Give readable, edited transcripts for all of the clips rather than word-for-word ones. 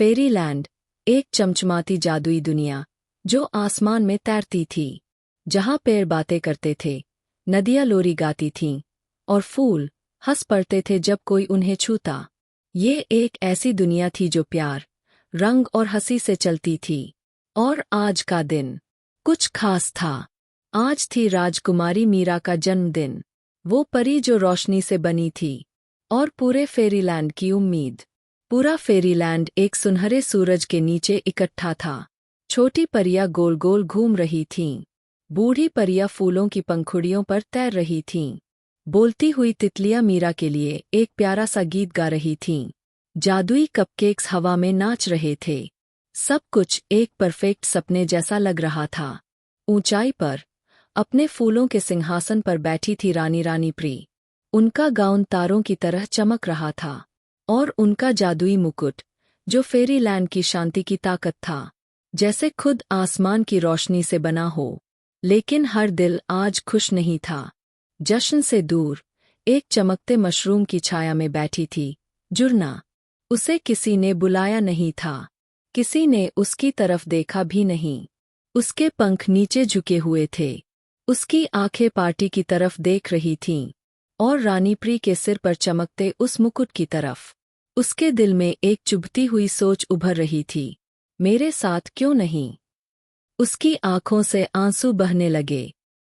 Fairyland, एक चमचमाती जादुई दुनिया जो आसमान में तैरती थी, जहाँ पेड़ बातें करते थे, नदियाँ लोरी गाती थीं और फूल हंस पड़ते थे जब कोई उन्हें छूता। ये एक ऐसी दुनिया थी जो प्यार, रंग और हंसी से चलती थी। और आज का दिन कुछ खास था। आज थी राजकुमारी मीरा का जन्मदिन, वो परी जो रोशनी से बनी थी और पूरे फेरीलैंड की उम्मीद। पूरा फेरीलैंड एक सुनहरे सूरज के नीचे इकट्ठा था। छोटी परियां गोल गोल घूम रही थीं, बूढ़ी परियां फूलों की पंखुड़ियों पर तैर रही थीं, बोलती हुई तितलियां मीरा के लिए एक प्यारा सा गीत गा रही थीं। जादुई कपकेक्स हवा में नाच रहे थे। सब कुछ एक परफेक्ट सपने जैसा लग रहा था। ऊंचाई पर अपने फूलों के सिंहासन पर बैठी थी रानी रानीप्री। उनका गाउन तारों की तरह चमक रहा था और उनका जादुई मुकुट, जो फेरीलैंड की शांति की ताकत था, जैसे खुद आसमान की रोशनी से बना हो। लेकिन हर दिल आज खुश नहीं था। जश्न से दूर एक चमकते मशरूम की छाया में बैठी थी जुर्ना। उसे किसी ने बुलाया नहीं था, किसी ने उसकी तरफ देखा भी नहीं। उसके पंख नीचे झुके हुए थे, उसकी आंखें पार्टी की तरफ देख रही थीं और रानीप्री के सिर पर चमकते उस मुकुट की तरफ। उसके दिल में एक चुभती हुई सोच उभर रही थी, मेरे साथ क्यों नहीं? उसकी आंखों से आंसू बहने लगे।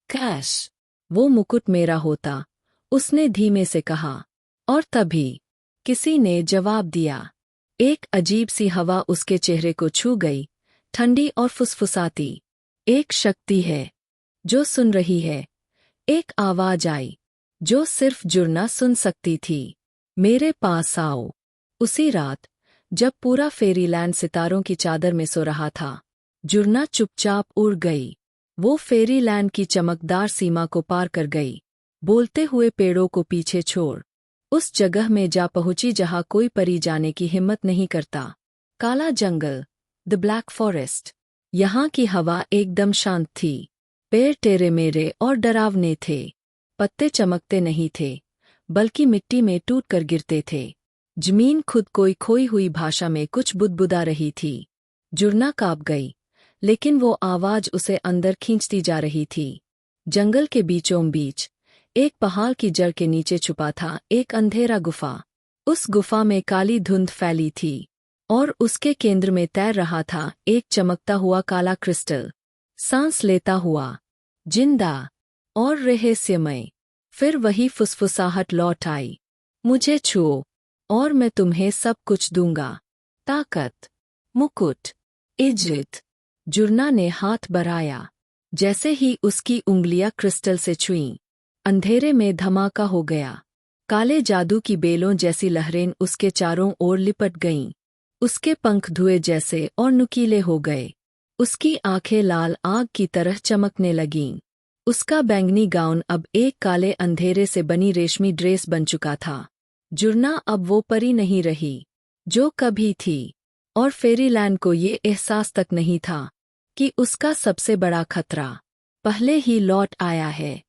कैश, वो मुकुट मेरा होता, उसने धीमे से कहा। और तभी किसी ने जवाब दिया। एक अजीब सी हवा उसके चेहरे को छू गई, ठंडी और फुसफुसाती। एक शक्ति है जो सुन रही है। एक आवाज आई जो सिर्फ जुर्ना सुन सकती थी, मेरे पास आओ। उसी रात जब पूरा फेरीलैंड सितारों की चादर में सो रहा था, जुर्ना चुपचाप उड़ गई। वो फेरीलैंड की चमकदार सीमा को पार कर गई, बोलते हुए पेड़ों को पीछे छोड़ उस जगह में जा पहुंची जहां कोई परी जाने की हिम्मत नहीं करता। काला जंगल, द ब्लैक फॉरेस्ट। यहाँ की हवा एकदम शांत थी। पेड़ टेढ़े मेढ़े और डरावने थे। पत्ते चमकते नहीं थे, बल्कि मिट्टी में टूटकर गिरते थे। जमीन खुद कोई खोई हुई भाषा में कुछ बुदबुदा रही थी। जुर्ना कांप गई, लेकिन वो आवाज उसे अंदर खींचती जा रही थी। जंगल के बीचों बीच एक पहाड़ की जड़ के नीचे छुपा था एक अंधेरा गुफा। उस गुफा में काली धुंध फैली थी और उसके केंद्र में तैर रहा था एक चमकता हुआ काला क्रिस्टल, सांस लेता हुआ, जिंदा और रहस्यमय। फिर वही फुसफुसाहट लौट आई, मुझे छुओ और मैं तुम्हें सब कुछ दूंगा। ताकत, मुकुट, इज्जत। जुर्ना ने हाथ बढ़ाया। जैसे ही उसकी उंगलियां क्रिस्टल से छुईं, अंधेरे में धमाका हो गया। काले जादू की बेलों जैसी लहरें उसके चारों ओर लिपट गईं। उसके पंख धुएं जैसे और नुकीले हो गए। उसकी आंखें लाल आग की तरह चमकने लगीं। उसका बैंगनी गाउन अब एक काले अंधेरे से बनी रेशमी ड्रेस बन चुका था। जुर्ना अब वो परी नहीं रही जो कभी थी, और फेरीलैंड को ये एहसास तक नहीं था कि उसका सबसे बड़ा खतरा पहले ही लौट आया है।